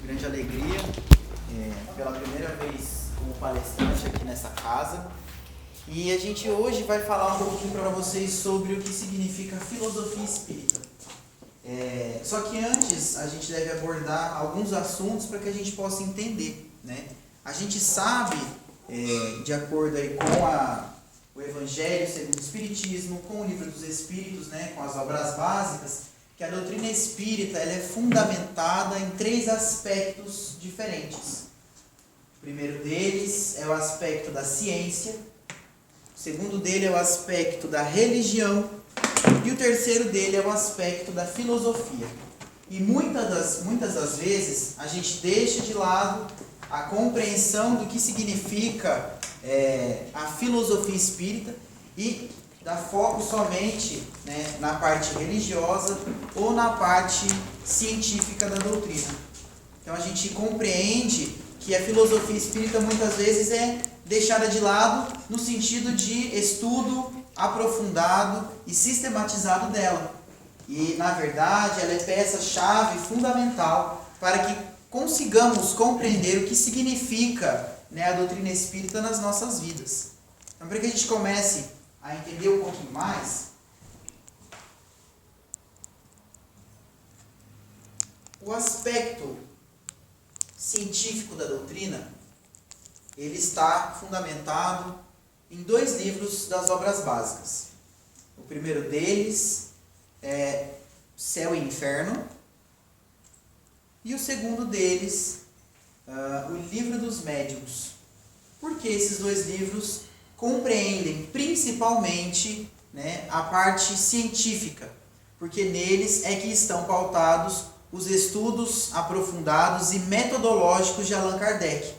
grande alegria, pela primeira vez como palestrante aqui nessa casa. E a gente hoje vai falar um pouquinho para vocês sobre o que significa filosofia espírita. Só que antes a gente deve abordar alguns assuntos para que a gente possa entender, né? A gente sabe, de acordo aí com o Evangelho segundo o Espiritismo, com o Livro dos Espíritos, né, com as obras básicas, que a doutrina espírita ela é fundamentada em 3 aspectos diferentes. O primeiro deles é o aspecto da ciência, o segundo dele é o aspecto da religião e o terceiro dele é o aspecto da filosofia. E muitas das vezes a gente deixa de lado a compreensão do que significa a filosofia espírita e dá foco somente, né, na parte religiosa ou na parte científica da doutrina. Então a gente compreende que a filosofia espírita muitas vezes é deixada de lado no sentido de estudo aprofundado e sistematizado dela. E na verdade ela é peça-chave fundamental para que consigamos compreender o que significa, né, a doutrina espírita nas nossas vidas. Então, para que a gente comece a entender um pouquinho mais, o aspecto científico da doutrina, ele está fundamentado em 2 livros das obras básicas. O primeiro deles é Céu e Inferno, e o segundo deles, o Livro dos Médiuns. Porque esses 2 livros compreendem principalmente, né, a parte científica, porque neles é que estão pautados os estudos aprofundados e metodológicos de Allan Kardec.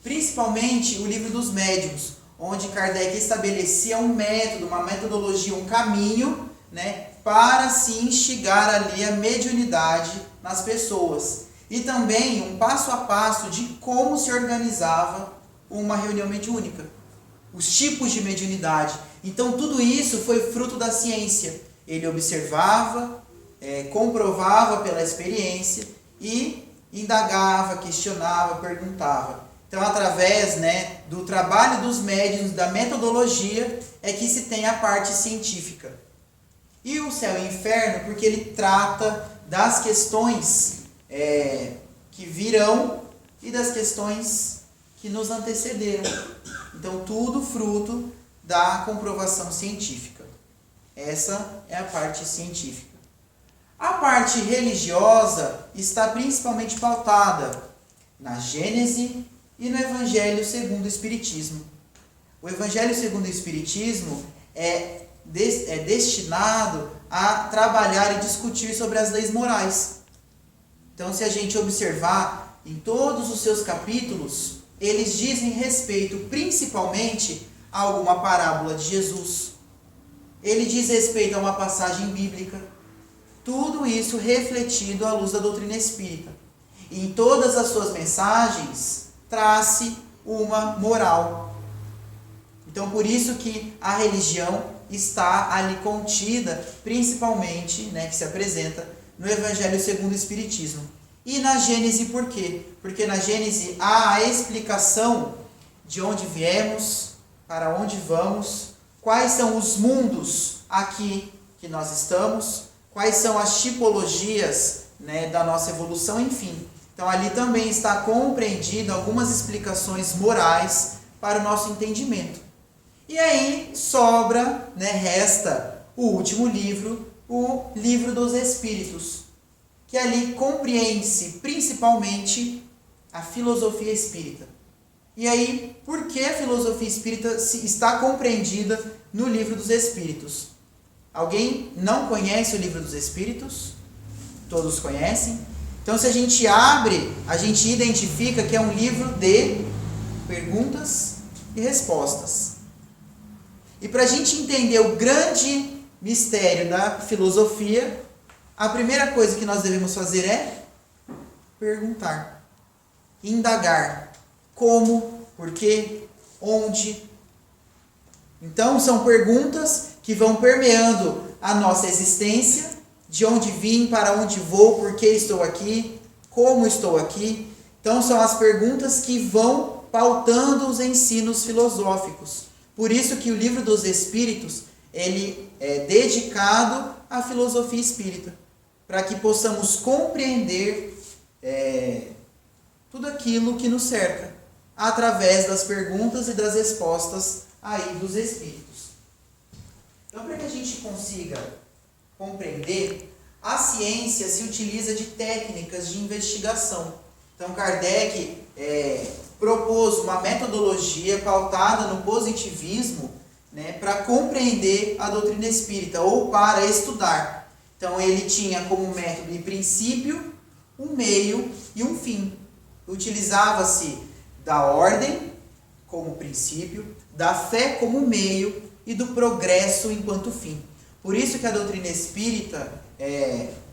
Principalmente o Livro dos Médiuns, onde Kardec estabelecia um método, uma metodologia, um caminho, né, para se instigar ali a mediunidade nas pessoas. E também um passo a passo de como se organizava uma reunião mediúnica, os tipos de mediunidade. Então tudo isso foi fruto da ciência. Ele observava, comprovava pela experiência e indagava, questionava, perguntava. Então através, né, do trabalho dos médiuns, da metodologia, é que se tem a parte científica. E o Céu e o Inferno, porque ele trata das questões que virão e das questões que nos antecederam. Então, tudo fruto da comprovação científica. Essa é a parte científica. A parte religiosa está principalmente pautada na Gênese e no Evangelho segundo o Espiritismo. O Evangelho segundo o Espiritismo é destinado a trabalhar e discutir sobre as leis morais. Então, se a gente observar em todos os seus capítulos, eles dizem respeito principalmente a alguma parábola de Jesus. Ele diz respeito a uma passagem bíblica. Tudo isso refletido à luz da doutrina espírita. E em todas as suas mensagens, traz-se uma moral. Então, por isso que a religião está ali contida, principalmente, né, que se apresenta no Evangelho segundo o Espiritismo. E na Gênese por quê? Porque na Gênese há a explicação de onde viemos, para onde vamos, quais são os mundos aqui que nós estamos, quais são as tipologias, né, da nossa evolução, enfim. Então ali também está compreendido algumas explicações morais para o nosso entendimento. E aí sobra, né, resta o último livro, o Livro dos Espíritos, que ali compreende-se principalmente a filosofia espírita. E aí, por que a filosofia espírita está compreendida no Livro dos Espíritos? Alguém não conhece o Livro dos Espíritos? Todos conhecem? Então, se a gente abre, a gente identifica que é um livro de perguntas e respostas. E para a gente entender o grande mistério da filosofia, a primeira coisa que nós devemos fazer é perguntar, indagar, como, por quê, onde. Então são perguntas que vão permeando a nossa existência, de onde vim, para onde vou, por que estou aqui, como estou aqui. Então são as perguntas que vão pautando os ensinos filosóficos. Por isso que o Livro dos Espíritos, ele é dedicado à filosofia espírita, para que possamos compreender tudo aquilo que nos cerca, através das perguntas e das respostas aí dos Espíritos. Então, para que a gente consiga compreender, a ciência se utiliza de técnicas de investigação. Então, Kardec propôs uma metodologia pautada no positivismo, né, para compreender a doutrina espírita, ou para estudar. Então, ele tinha como método e princípio, um meio e um fim. Utilizava-se da ordem como princípio, da fé como meio e do progresso enquanto fim. Por isso que a doutrina espírita,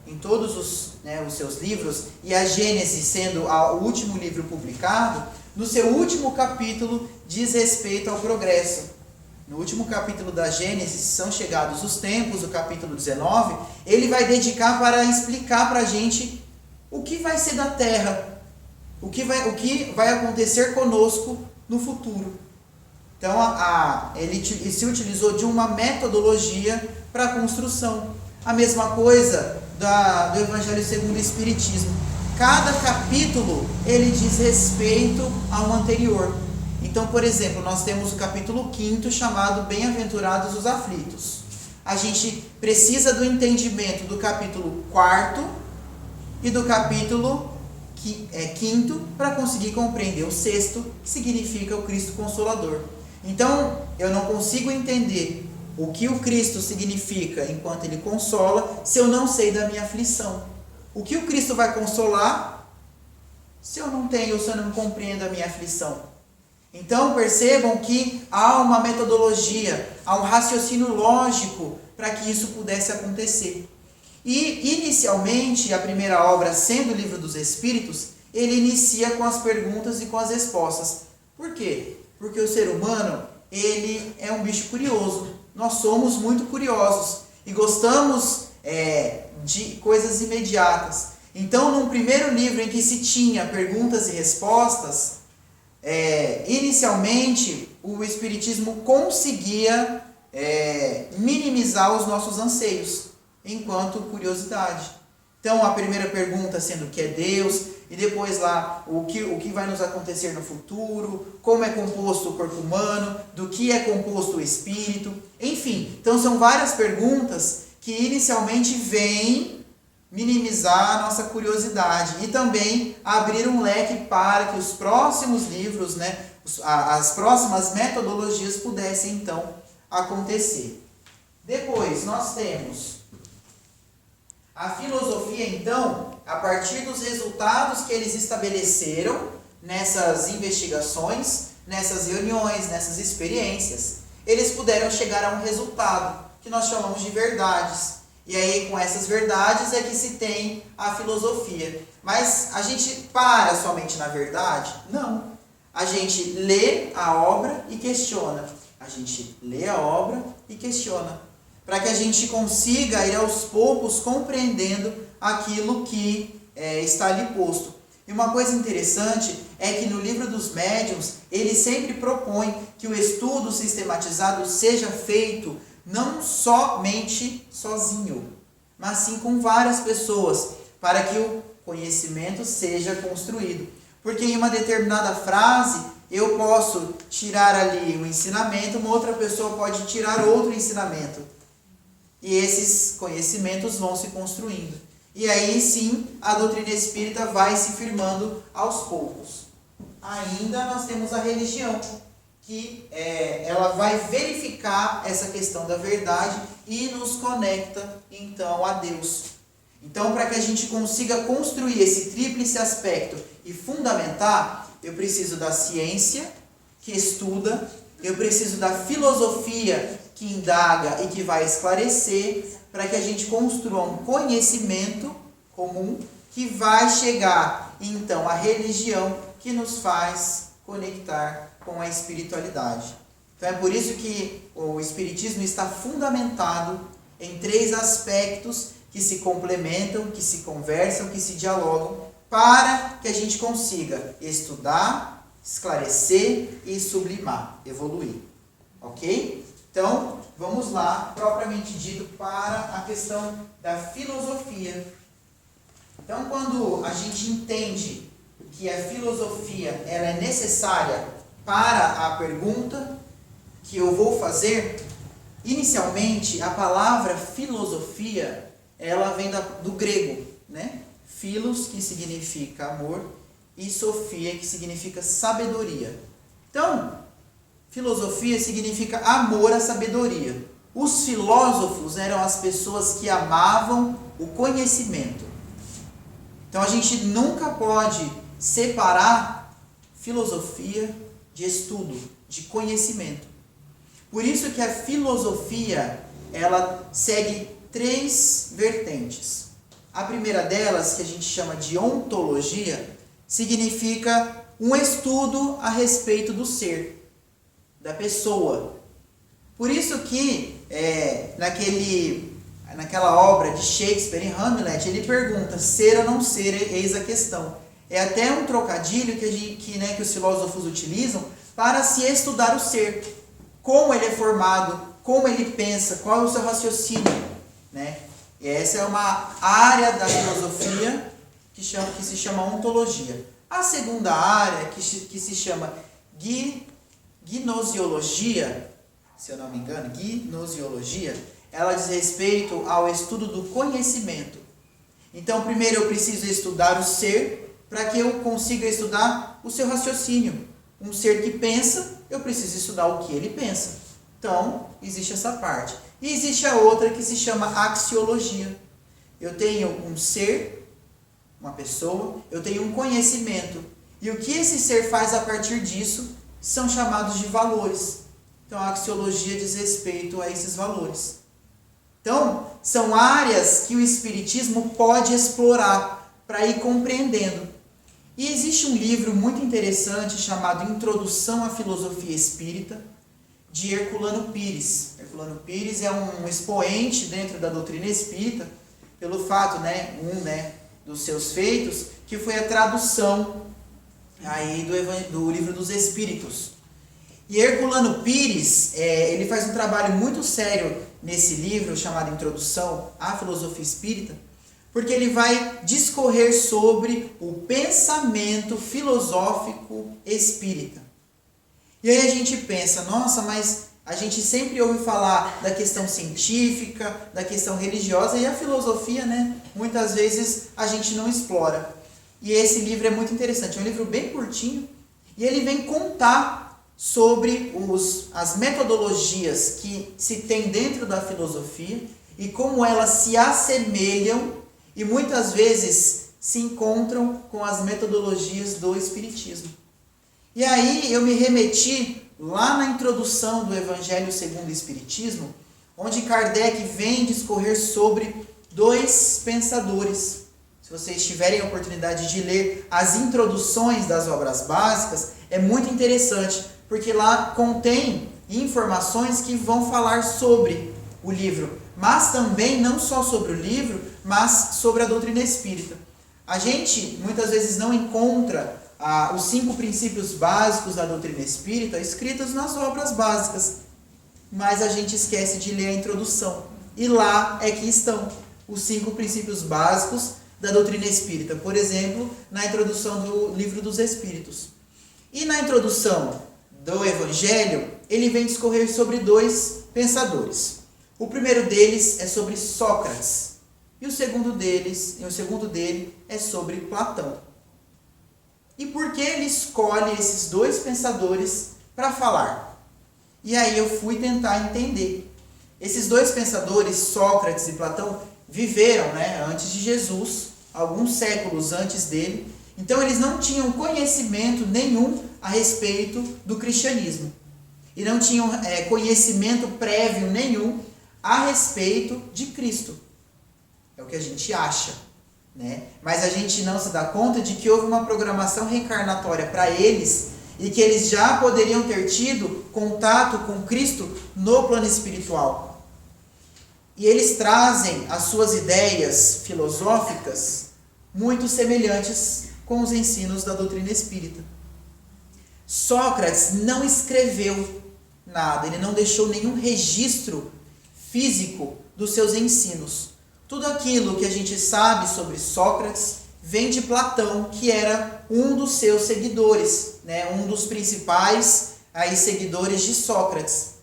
em todos os seus livros, e a Gênesis sendo o último livro publicado, no seu último capítulo diz respeito ao progresso. No último capítulo da Gênesis, São Chegados os Tempos, o capítulo 19, ele vai dedicar para explicar para a gente o que vai ser da Terra, o que vai acontecer conosco no futuro. Então, ele se utilizou de uma metodologia para a construção. A mesma coisa do Evangelho segundo o Espiritismo. Cada capítulo, ele diz respeito ao anterior. Então, por exemplo, nós temos o capítulo 5º, chamado Bem-aventurados os aflitos. A gente precisa do entendimento do capítulo 4º e do capítulo 5º para conseguir compreender o 6º, que significa o Cristo Consolador. Então, eu não consigo entender o que o Cristo significa enquanto ele consola, se eu não sei da minha aflição. O que o Cristo vai consolar, se eu não compreendo a minha aflição? Então, percebam que há uma metodologia, há um raciocínio lógico para que isso pudesse acontecer. E, inicialmente, a primeira obra, sendo o Livro dos Espíritos, ele inicia com as perguntas e com as respostas. Por quê? Porque o ser humano, ele é um bicho curioso. Nós somos muito curiosos e gostamos de coisas imediatas. Então, num primeiro livro em que se tinha perguntas e respostas, inicialmente o Espiritismo conseguia minimizar os nossos anseios enquanto curiosidade. Então, a primeira pergunta sendo o que é Deus, e depois lá o que vai nos acontecer no futuro, como é composto o corpo humano, do que é composto o espírito, enfim. Então, são várias perguntas que inicialmente vêm minimizar a nossa curiosidade e também abrir um leque para que os próximos livros, as próximas metodologias pudessem então acontecer. Depois nós temos a filosofia, então, a partir dos resultados que eles estabeleceram nessas investigações, nessas reuniões, nessas experiências, eles puderam chegar a um resultado que nós chamamos de verdades. E aí, com essas verdades é que se tem a filosofia. Mas a gente para somente na verdade? Não. A gente lê a obra e questiona. A gente lê a obra e questiona. Para que a gente consiga ir aos poucos compreendendo aquilo que está ali posto. E uma coisa interessante é que no Livro dos Médiuns, ele sempre propõe que o estudo sistematizado seja feito não somente sozinho, mas sim com várias pessoas, para que o conhecimento seja construído. Porque em uma determinada frase, eu posso tirar ali um ensinamento, uma outra pessoa pode tirar outro ensinamento. E esses conhecimentos vão se construindo. E aí sim, a doutrina espírita vai se firmando aos poucos. Ainda nós temos a religião, que ela vai verificar essa questão da verdade e nos conecta, então, a Deus. Então, para que a gente consiga construir esse tríplice aspecto e fundamentar, eu preciso da ciência, que estuda, eu preciso da filosofia, que indaga e que vai esclarecer, para que a gente construa um conhecimento comum que vai chegar, então, à religião que nos faz conectar com a espiritualidade. Então é por isso que o Espiritismo está fundamentado em 3 aspectos que se complementam, que se conversam, que se dialogam, para que a gente consiga estudar, esclarecer e sublimar, evoluir. Ok? Então, vamos lá, propriamente dito, para a questão da filosofia. Então, quando a gente entende que a filosofia ela é necessária para a pergunta que eu vou fazer, inicialmente, a palavra filosofia, ela vem do grego, né? Philos, que significa amor, e sofia, que significa sabedoria. Então, filosofia significa amor à sabedoria. Os filósofos eram as pessoas que amavam o conhecimento. Então, a gente nunca pode separar filosofia de estudo, de conhecimento. Por isso que a filosofia, ela segue 3 vertentes. A primeira delas, que a gente chama de ontologia, significa um estudo a respeito do ser, da pessoa. Por isso que naquela obra de Shakespeare, em Hamlet, ele pergunta, ser ou não ser, eis a questão. É até um trocadilho que os filósofos utilizam para se estudar o ser. Como ele é formado, como ele pensa, qual é o seu raciocínio, né? E essa é uma área da filosofia que se chama ontologia. A segunda área, que se chama gnosiologia, se eu não me engano, gnosiologia, ela diz respeito ao estudo do conhecimento. Então, primeiro eu preciso estudar o ser para que eu consiga estudar o seu raciocínio. Um ser que pensa, eu preciso estudar o que ele pensa. Então, existe essa parte. E existe a outra que se chama axiologia. Eu tenho um ser, uma pessoa, eu tenho um conhecimento. E o que esse ser faz a partir disso são chamados de valores. Então, a axiologia diz respeito a esses valores. Então, são áreas que o Espiritismo pode explorar para ir compreendendo. E existe um livro muito interessante chamado Introdução à Filosofia Espírita, de Herculano Pires. Herculano Pires é um expoente dentro da doutrina espírita, pelo fato, dos seus feitos, que foi a tradução aí do Livro dos Espíritos. E Herculano Pires, ele faz um trabalho muito sério nesse livro, chamado Introdução à Filosofia Espírita, porque ele vai discorrer sobre o pensamento filosófico espírita. E aí a gente pensa, nossa, mas a gente sempre ouve falar da questão científica, da questão religiosa, e a filosofia, muitas vezes a gente não explora. E esse livro é muito interessante, é um livro bem curtinho, e ele vem contar sobre as metodologias que se tem dentro da filosofia e como elas se assemelham e muitas vezes se encontram com as metodologias do Espiritismo. E aí eu me remeti lá na introdução do Evangelho segundo o Espiritismo, onde Kardec vem discorrer sobre 2 pensadores. Se vocês tiverem a oportunidade de ler as introduções das obras básicas, é muito interessante, porque lá contém informações que vão falar sobre o livro, mas também não só sobre o livro, mas sobre a doutrina espírita. A gente muitas vezes não encontra os 5 princípios básicos da doutrina espírita escritos nas obras básicas, mas a gente esquece de ler a introdução. E lá é que estão os 5 princípios básicos da doutrina espírita. Por exemplo, na introdução do Livro dos Espíritos. E na introdução do Evangelho, ele vem discorrer sobre 2 pensadores. O primeiro deles é sobre Sócrates. E o segundo dele é sobre Platão. E por que ele escolhe esses 2 pensadores para falar? E aí eu fui tentar entender. Esses 2 pensadores, Sócrates e Platão, viveram antes de Jesus, alguns séculos antes dele. Então eles não tinham conhecimento nenhum a respeito do cristianismo. E não tinham conhecimento prévio nenhum a respeito de Cristo. É o que a gente acha, Mas a gente não se dá conta de que houve uma programação reencarnatória para eles e que eles já poderiam ter tido contato com Cristo no plano espiritual. E eles trazem as suas ideias filosóficas muito semelhantes com os ensinos da doutrina espírita. Sócrates não escreveu nada, ele não deixou nenhum registro físico dos seus ensinos. Tudo aquilo que a gente sabe sobre Sócrates vem de Platão, que era um dos seus seguidores, né? Um dos principais seguidores de Sócrates.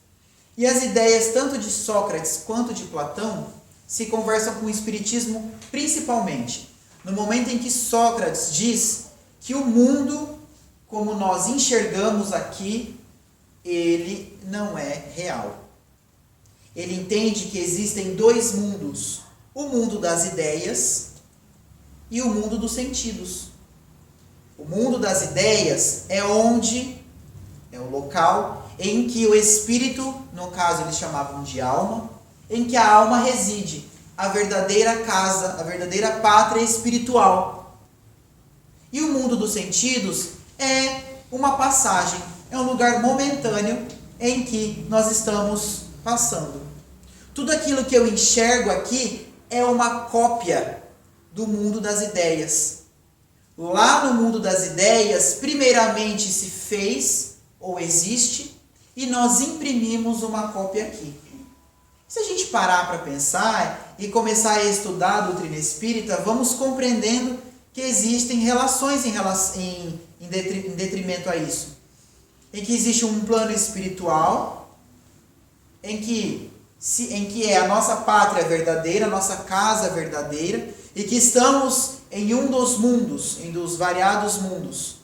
E as ideias tanto de Sócrates quanto de Platão se conversam com o Espiritismo principalmente. No momento em que Sócrates diz que o mundo, como nós enxergamos aqui, ele não é real. Ele entende que existem dois mundos, o mundo das ideias e o mundo dos sentidos. O mundo das ideias é o local em que o espírito, no caso eles chamavam de alma, em que a alma reside, a verdadeira casa, a verdadeira pátria espiritual. E o mundo dos sentidos é uma passagem, é um lugar momentâneo em que nós estamos passando. Tudo aquilo que eu enxergo aqui é uma cópia do mundo das ideias. Lá no mundo das ideias, primeiramente se fez ou existe, e nós imprimimos uma cópia aqui. Se a gente parar para pensar e começar a estudar a doutrina espírita, vamos compreendendo que existem relações em detrimento a isso. Em que existe um plano espiritual, em que é a nossa pátria verdadeira, a nossa casa verdadeira, e que estamos em um dos mundos, em dos variados mundos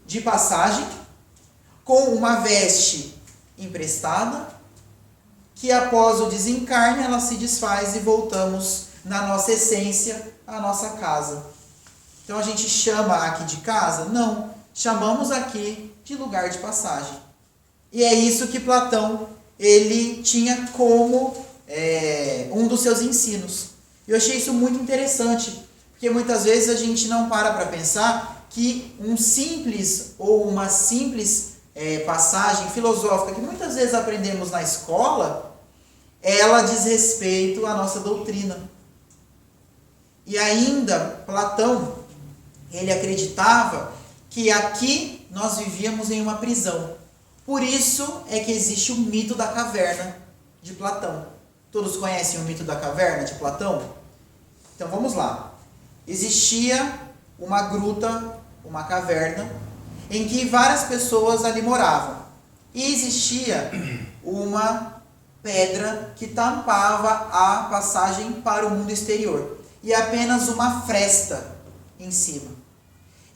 de passagem, com uma veste emprestada, que após o desencarne ela se desfaz e voltamos na nossa essência, à nossa casa. Então a gente chama aqui de casa? Não, chamamos aqui de lugar de passagem. E é isso que Platão ele tinha como um dos seus ensinos. Eu achei isso muito interessante, porque muitas vezes a gente não para pensar que um simples ou uma simples passagem filosófica que muitas vezes aprendemos na escola, ela diz respeito à nossa doutrina. E ainda Platão, ele acreditava que aqui nós vivíamos em uma prisão. Por isso é que existe o mito da caverna de Platão. Todos conhecem o mito da caverna de Platão? Então vamos lá. Existia uma gruta, uma caverna, em que várias pessoas ali moravam. E existia uma pedra que tampava a passagem para o mundo exterior. E apenas uma fresta em cima.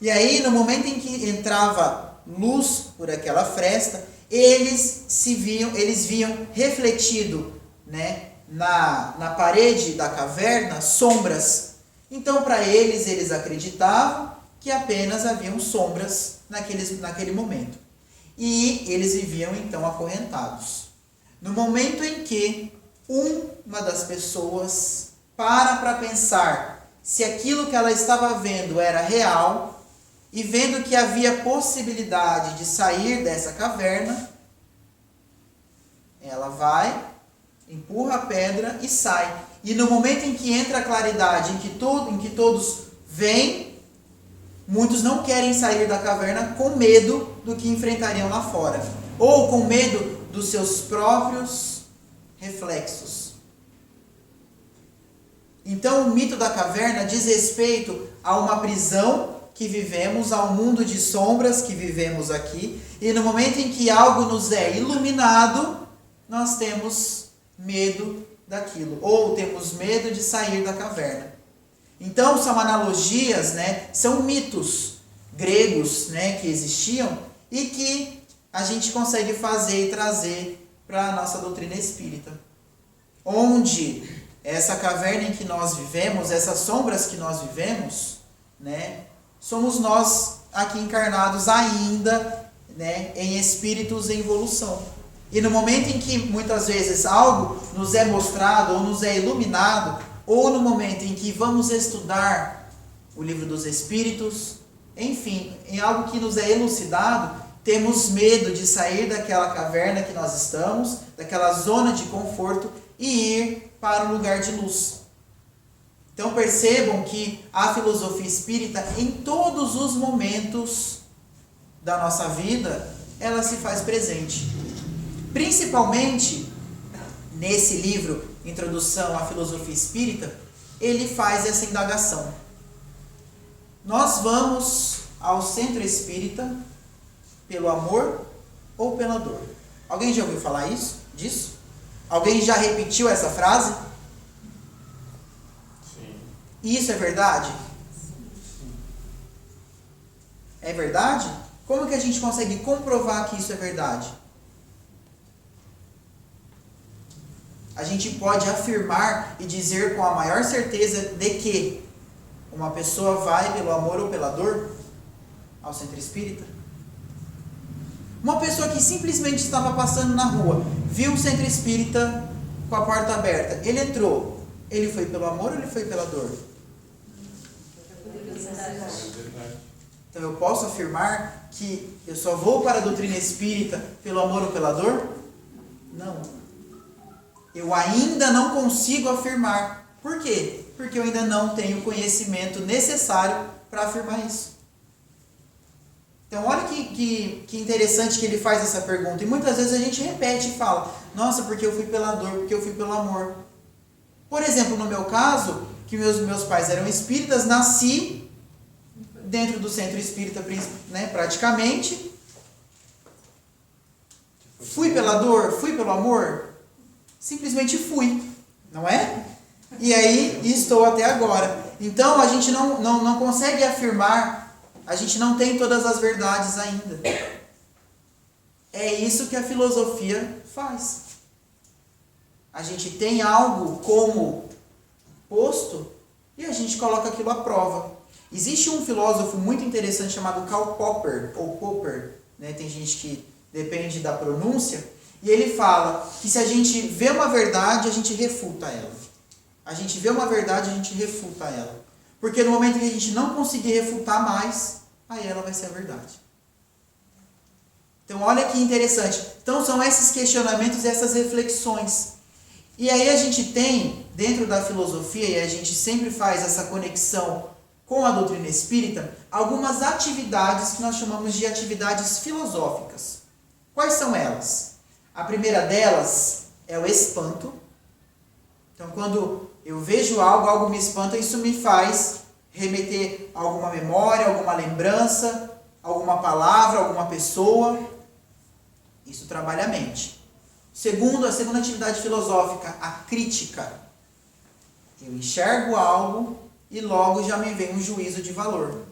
E aí, no momento em que entrava luz por aquela fresta, eles viam refletido, né, na parede da caverna sombras. Então, para eles acreditavam que apenas haviam sombras naquele momento. E eles viviam então acorrentados. No momento em que uma das pessoas para pensar se aquilo que ela estava vendo era real, e vendo que havia possibilidade de sair dessa caverna, ela vai, empurra a pedra e sai. E no momento em que entra a claridade, em que todos veem, muitos não querem sair da caverna com medo do que enfrentariam lá fora, ou com medo dos seus próprios reflexos. Então o mito da caverna diz respeito a uma prisão que vivemos, ao mundo de sombras que vivemos aqui, e no momento em que algo nos é iluminado, nós temos medo daquilo, ou temos medo de sair da caverna. Então são analogias, né? São mitos gregos, né, que existiam e que a gente consegue fazer e trazer para a nossa doutrina espírita. Onde essa caverna em que nós vivemos, essas sombras que nós vivemos, né, somos nós aqui encarnados ainda, né, em espíritos em evolução. E no momento em que muitas vezes algo nos é mostrado ou nos é iluminado, ou no momento em que vamos estudar o livro dos Espíritos, enfim, em algo que nos é elucidado, temos medo de sair daquela caverna que nós estamos, daquela zona de conforto, e ir para um lugar de luz. Então percebam que a filosofia espírita, em todos os momentos da nossa vida, ela se faz presente. Principalmente nesse livro, Introdução à Filosofia Espírita, ele faz essa indagação. Nós vamos ao centro espírita pelo amor ou pela dor? Alguém já ouviu falar disso? Alguém já repetiu essa frase? Sim. E isso é verdade? É verdade? Como que a gente consegue comprovar que isso é verdade? A gente pode afirmar e dizer com a maior certeza de que uma pessoa vai pelo amor ou pela dor ao centro espírita? Uma pessoa que simplesmente estava passando na rua, viu o centro espírita com a porta aberta, ele entrou, ele foi pelo amor ou ele foi pela dor? Então eu posso afirmar que eu só vou para a doutrina espírita pelo amor ou pela dor? Não. Eu ainda não consigo afirmar. Por quê? Porque eu ainda não tenho o conhecimento necessário para afirmar isso. Então olha que interessante que ele faz essa pergunta. E muitas vezes a gente repete e fala, nossa, porque eu fui pela dor, porque eu fui pelo amor. Por exemplo, no meu caso, que meus pais eram espíritas, nasci dentro do centro espírita, né, praticamente. Fui pela dor, fui pelo amor? Simplesmente fui, não é? E aí estou até agora. Então a gente não consegue afirmar, a gente não tem todas as verdades ainda. É isso que a filosofia faz. A gente tem algo como posto e a gente coloca aquilo à prova. Existe um filósofo muito interessante chamado Karl Popper, ou Popper, né? Tem gente que depende da pronúncia, e ele fala que se a gente vê uma verdade, a gente refuta ela. A gente vê uma verdade, a gente refuta ela. Porque no momento que a gente não conseguir refutar mais, aí ela vai ser a verdade. Então olha que interessante. Então são esses questionamentos, essas reflexões. E aí a gente tem, dentro da filosofia, e a gente sempre faz essa conexão com a doutrina espírita, algumas atividades que nós chamamos de atividades filosóficas. Quais são elas? A primeira delas é o espanto. Então, quando eu vejo algo me espanta, isso me faz remeter a alguma memória, alguma lembrança, alguma palavra, alguma pessoa. Isso trabalha a mente. A segunda atividade filosófica, a crítica. Eu enxergo algo e logo já me vem um juízo de valor.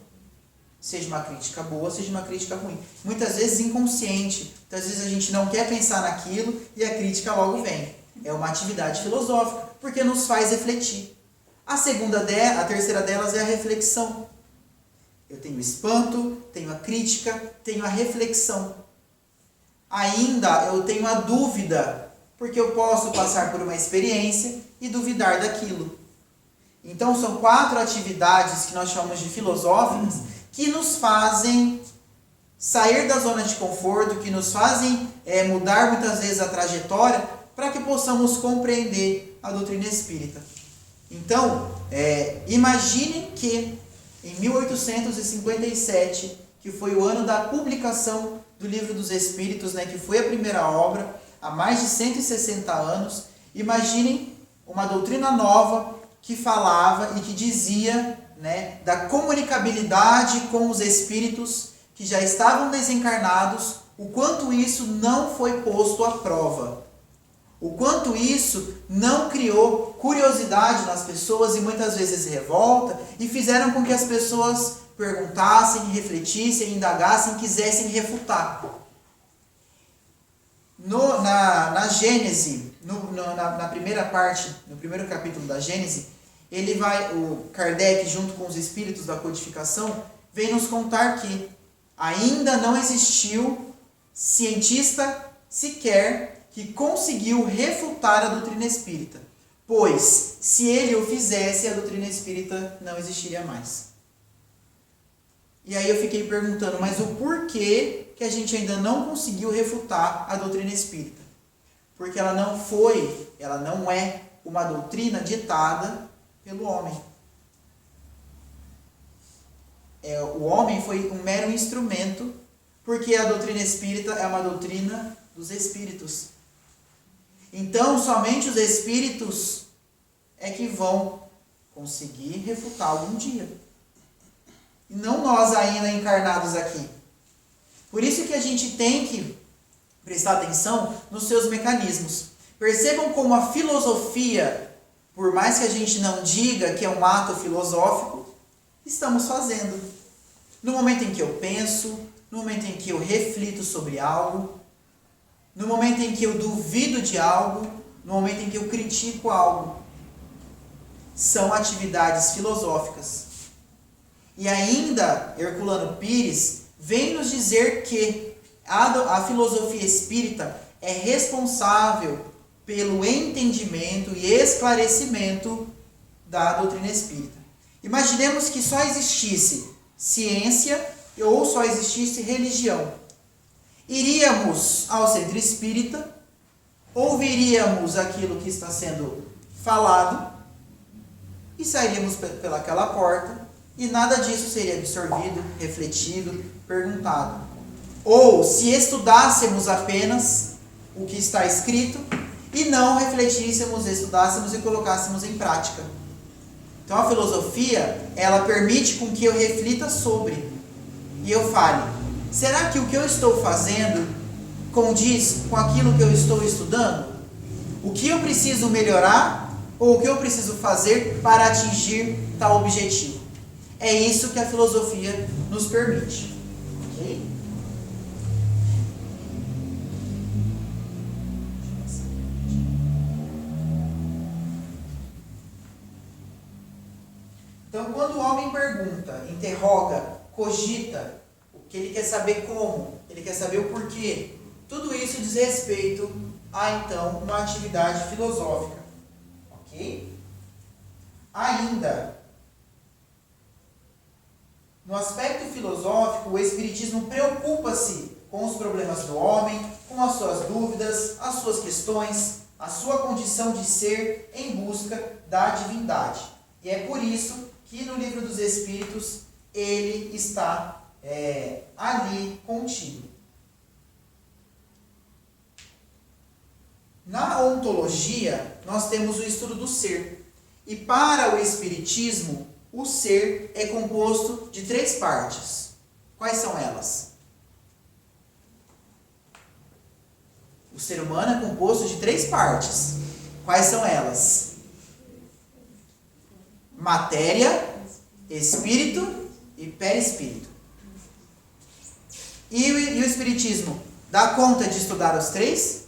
Seja uma crítica boa, seja uma crítica ruim. Muitas vezes inconsciente. Muitas vezes a gente não quer pensar naquilo e a crítica logo vem. É uma atividade filosófica, porque nos faz refletir. A terceira delas é a reflexão. Eu tenho o espanto, tenho a crítica, tenho a reflexão. Ainda eu tenho a dúvida, porque eu posso passar por uma experiência e duvidar daquilo. Então são 4 atividades que nós chamamos de filosóficas, que nos fazem sair da zona de conforto, que nos fazem mudar muitas vezes a trajetória, para que possamos compreender a doutrina espírita. Então, imaginem que em 1857, que foi o ano da publicação do Livro dos Espíritos, né, que foi a primeira obra, há mais de 160 anos, imaginem uma doutrina nova que falava e que dizia, né, da comunicabilidade com os espíritos que já estavam desencarnados, o quanto isso não foi posto à prova. O quanto isso não criou curiosidade nas pessoas e muitas vezes revolta, e fizeram com que as pessoas perguntassem, refletissem, indagassem, quisessem refutar. Na Gênese, na primeira parte, no primeiro capítulo da Gênese, o Kardec, junto com os espíritos da codificação, vem nos contar que ainda não existiu cientista sequer que conseguiu refutar a doutrina espírita, pois se ele o fizesse, a doutrina espírita não existiria mais. E aí eu fiquei perguntando, mas o porquê que a gente ainda não conseguiu refutar a doutrina espírita? Porque ela não é uma doutrina ditada pelo homem. o homem foi um mero instrumento, porque a doutrina espírita é uma doutrina dos espíritos. Então, somente os espíritos é que vão conseguir refutar algum dia. E não nós ainda encarnados aqui. Por isso que a gente tem que prestar atenção nos seus mecanismos. Percebam como a filosofia, por mais que a gente não diga que é um ato filosófico, estamos fazendo. No momento em que eu penso, no momento em que eu reflito sobre algo, no momento em que eu duvido de algo, no momento em que eu critico algo, são atividades filosóficas. E ainda, Herculano Pires vem nos dizer que a filosofia espírita é responsável pelo entendimento e esclarecimento da doutrina espírita. Imaginemos que só existisse ciência ou só existisse religião. Iríamos ao centro espírita, ouviríamos aquilo que está sendo falado e sairíamos pelaquela porta e nada disso seria absorvido, refletido, perguntado. Ou se estudássemos apenas o que está escrito e não refletíssemos, estudássemos e colocássemos em prática. Então a filosofia, ela permite com que eu reflita sobre e eu fale, será que o que eu estou fazendo condiz com aquilo que eu estou estudando? O que eu preciso melhorar ou o que eu preciso fazer para atingir tal objetivo? É isso que a filosofia nos permite. Ok? Então, quando o homem pergunta, interroga, cogita, que ele quer saber como, ele quer saber o porquê, tudo isso diz respeito a, então, uma atividade filosófica. Ok? Ainda, no aspecto filosófico, o Espiritismo preocupa-se com os problemas do homem, com as suas dúvidas, as suas questões, a sua condição de ser em busca da divindade. E é por isso que no Livro dos Espíritos ele está ali contido. Na ontologia, nós temos o estudo do ser. E para o Espiritismo, o ser é composto de 3 partes. Quais são elas? O ser humano é composto de 3 partes. Quais são elas? Matéria, espírito e perispírito. E o Espiritismo dá conta de estudar os 3?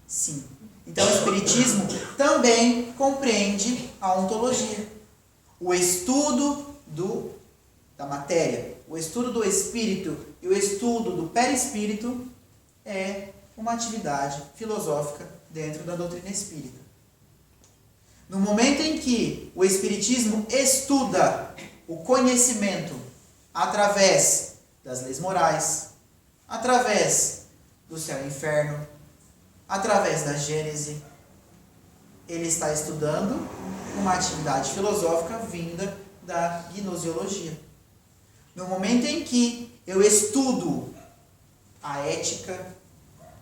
Sim. Então o Espiritismo também compreende a ontologia. O estudo da matéria, o estudo do espírito e o estudo do perispírito é uma atividade filosófica dentro da doutrina espírita. No momento em que o Espiritismo estuda o conhecimento através das leis morais, através do céu e inferno, através da Gênese, ele está estudando uma atividade filosófica vinda da gnosiologia. No momento em que eu estudo a ética,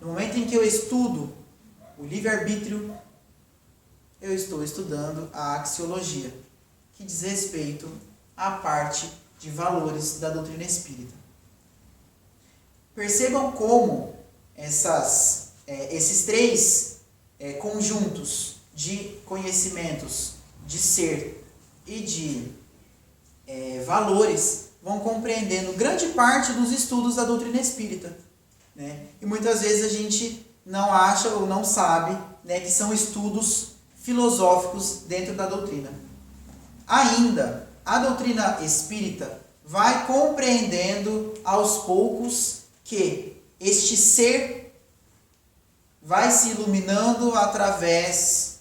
no momento em que eu estudo o livre-arbítrio, eu estou estudando a axiologia, que diz respeito à parte de valores da doutrina espírita. Percebam como esses 3 conjuntos de conhecimentos, de ser e de valores vão compreendendo grande parte dos estudos da doutrina espírita. Né? E muitas vezes a gente não acha ou não sabe, né, que são estudos filosóficos dentro da doutrina. Ainda, a doutrina espírita vai compreendendo aos poucos que este ser vai se iluminando através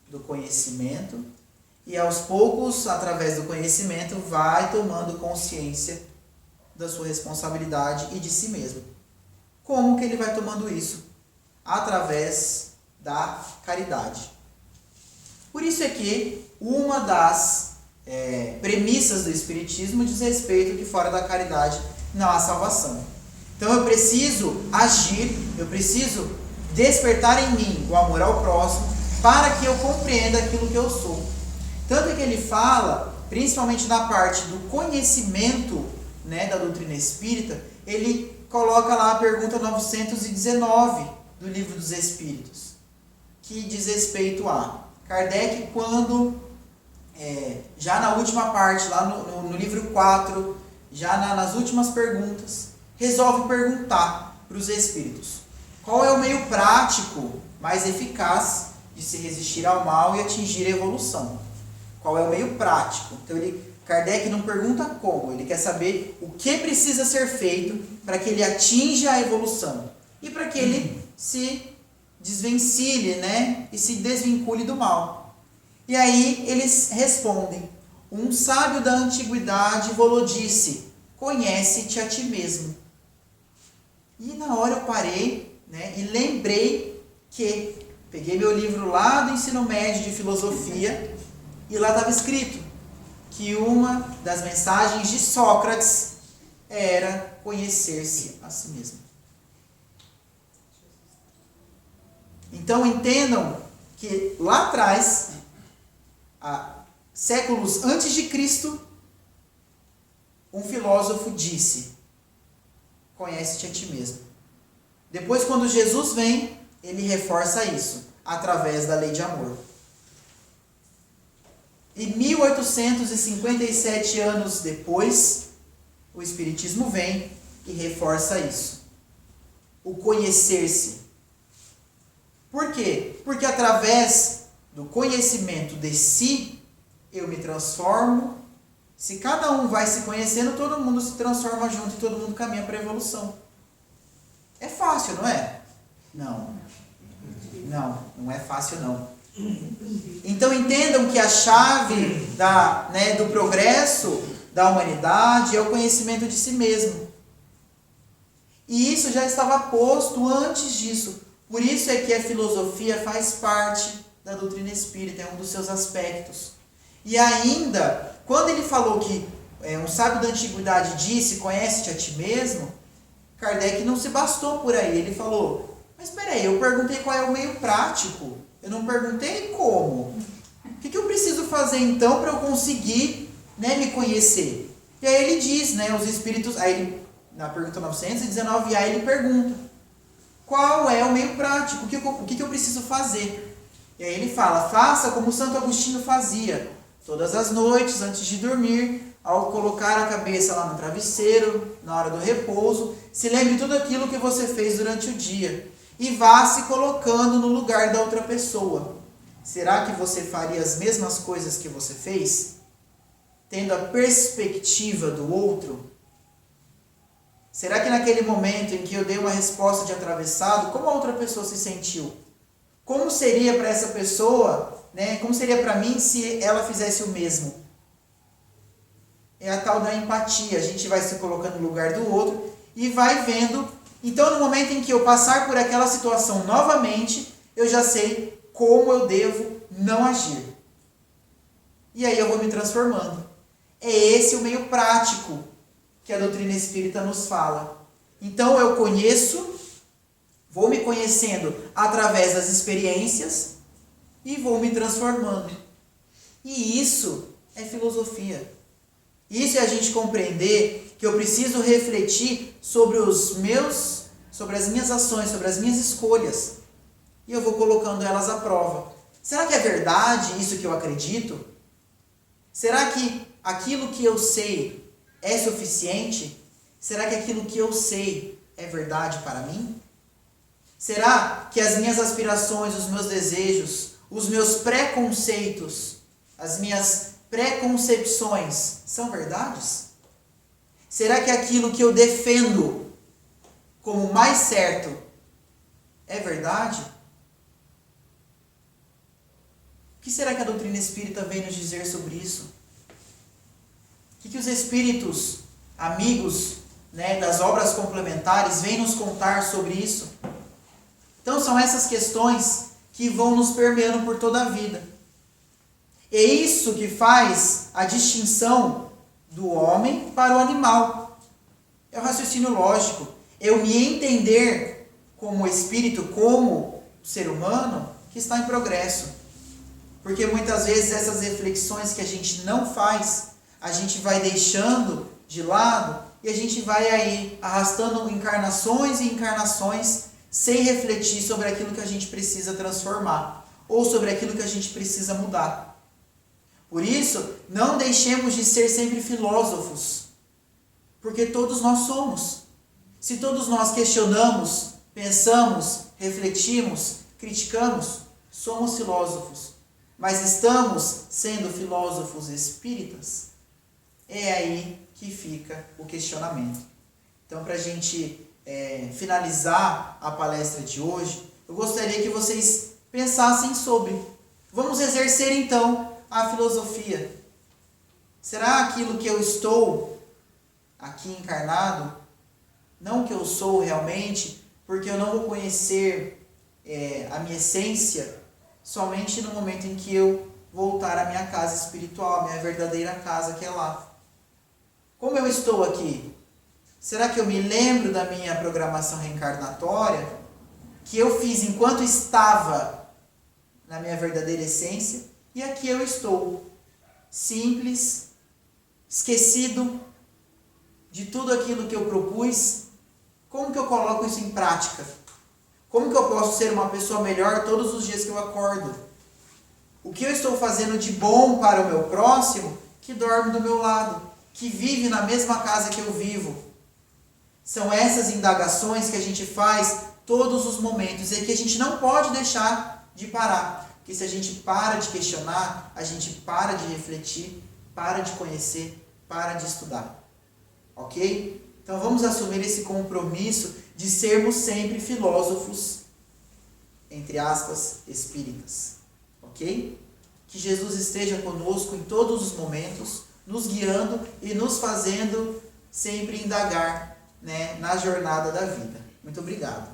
do conhecimento e aos poucos, através do conhecimento, vai tomando consciência da sua responsabilidade e de si mesmo. Como que ele vai tomando isso? Através da caridade. Por isso é que uma das premissas do Espiritismo diz respeito que fora da caridade não há salvação. Então eu preciso agir, eu preciso despertar em mim o amor ao próximo para que eu compreenda aquilo que eu sou. Tanto que ele fala, principalmente na parte do conhecimento, né, da doutrina espírita, ele coloca lá a pergunta 919 do Livro dos Espíritos, que diz respeito a Kardec, quando, já na última parte, lá no livro 4, já nas últimas perguntas, resolve perguntar para os espíritos qual é o meio prático mais eficaz de se resistir ao mal e atingir a evolução. Qual é o meio prático? Então Kardec não pergunta como, ele quer saber o que precisa ser feito para que ele atinja a evolução e para que ele se desvencilhe, né, e se desvincule do mal. E aí eles respondem: um sábio da antiguidade vos disse, conhece-te a ti mesmo. E na hora eu parei, né, e lembrei que peguei meu livro lá do ensino médio de filosofia e lá estava escrito que uma das mensagens de Sócrates era conhecer-se a si mesmo. Então entendam que lá atrás, séculos antes de Cristo, um filósofo disse: conhece-te a ti mesmo. Depois, quando Jesus vem, ele reforça isso, através da lei de amor. E 1857 anos depois, o Espiritismo vem e reforça isso. O conhecer-se. Por quê? Porque através do conhecimento de si, eu me transformo. Se cada um vai se conhecendo, todo mundo se transforma junto e todo mundo caminha para a evolução. É fácil, não é? Não. Não é fácil, não. Então entendam que a chave do progresso da humanidade é o conhecimento de si mesmo. E isso já estava posto antes disso. Por isso é que a filosofia faz parte da doutrina espírita, é um dos seus aspectos. E ainda, quando ele falou que um sábio da antiguidade disse, conhece-te a ti mesmo, Kardec não se bastou por aí. Ele falou, mas espera aí, eu perguntei qual é o meio prático, eu não perguntei como. O que eu preciso fazer então para eu conseguir, né, me conhecer? E aí ele diz, né, os espíritos, na pergunta 919, aí ele pergunta, qual é o meio prático? O que eu preciso fazer? E aí ele fala, faça como Santo Agostinho fazia, todas as noites, antes de dormir, ao colocar a cabeça lá no travesseiro, na hora do repouso, se lembre tudo aquilo que você fez durante o dia e vá se colocando no lugar da outra pessoa. Será que você faria as mesmas coisas que você fez? Tendo a perspectiva do outro? Será que naquele momento em que eu dei uma resposta de atravessado, como a outra pessoa se sentiu? Como seria para essa pessoa, né? Como seria para mim se ela fizesse o mesmo? É a tal da empatia. A gente vai se colocando no lugar do outro e vai vendo. Então, no momento em que eu passar por aquela situação novamente, eu já sei como eu devo não agir. E aí eu vou me transformando. É esse o meio prático que a doutrina espírita nos fala. Então eu conheço, vou me conhecendo através das experiências e vou me transformando. E isso é filosofia. Isso é a gente compreender que eu preciso refletir sobre as minhas ações, sobre as minhas escolhas. E eu vou colocando elas à prova. Será que é verdade isso que eu acredito? Será que aquilo que eu sei é suficiente? Será que aquilo que eu sei é verdade para mim? Será que as minhas aspirações, os meus desejos, os meus preconceitos, as minhas preconcepções são verdades? Será que aquilo que eu defendo como mais certo é verdade? O que será que a doutrina espírita vem nos dizer sobre isso? O que os espíritos, amigos, né, das obras complementares, vêm nos contar sobre isso? Então são essas questões que vão nos permeando por toda a vida. É isso que faz a distinção do homem para o animal. É o raciocínio lógico. Eu me entender como espírito, como ser humano, que está em progresso. Porque muitas vezes essas reflexões que a gente não faz, a gente vai deixando de lado e a gente vai aí arrastando encarnações e encarnações sem refletir sobre aquilo que a gente precisa transformar ou sobre aquilo que a gente precisa mudar. Por isso, não deixemos de ser sempre filósofos, porque todos nós somos. Se todos nós questionamos, pensamos, refletimos, criticamos, somos filósofos. Mas estamos sendo filósofos espíritas? É aí que fica o questionamento. Então, para a gente finalizar a palestra de hoje, eu gostaria que vocês pensassem sobre. Vamos exercer então a filosofia. Será aquilo que eu estou aqui encarnado, não que eu sou realmente, porque eu não vou conhecer a minha essência somente no momento em que eu voltar à minha casa espiritual, à minha verdadeira casa, que é lá. Como eu estou aqui? Será que eu me lembro da minha programação reencarnatória que eu fiz enquanto estava na minha verdadeira essência? E aqui eu estou, simples, esquecido de tudo aquilo que eu propus. Como que eu coloco isso em prática? Como que eu posso ser uma pessoa melhor todos os dias que eu acordo? O que eu estou fazendo de bom para o meu próximo que dorme do meu lado, que vive na mesma casa que eu vivo? São essas indagações que a gente faz todos os momentos e que a gente não pode deixar de parar. Porque se a gente para de questionar, a gente para de refletir, para de conhecer, para de estudar. Ok? Então vamos assumir esse compromisso de sermos sempre filósofos, entre aspas, espíritas. Ok? Que Jesus esteja conosco em todos os momentos, nos guiando e nos fazendo sempre indagar, na jornada da vida. Muito obrigado.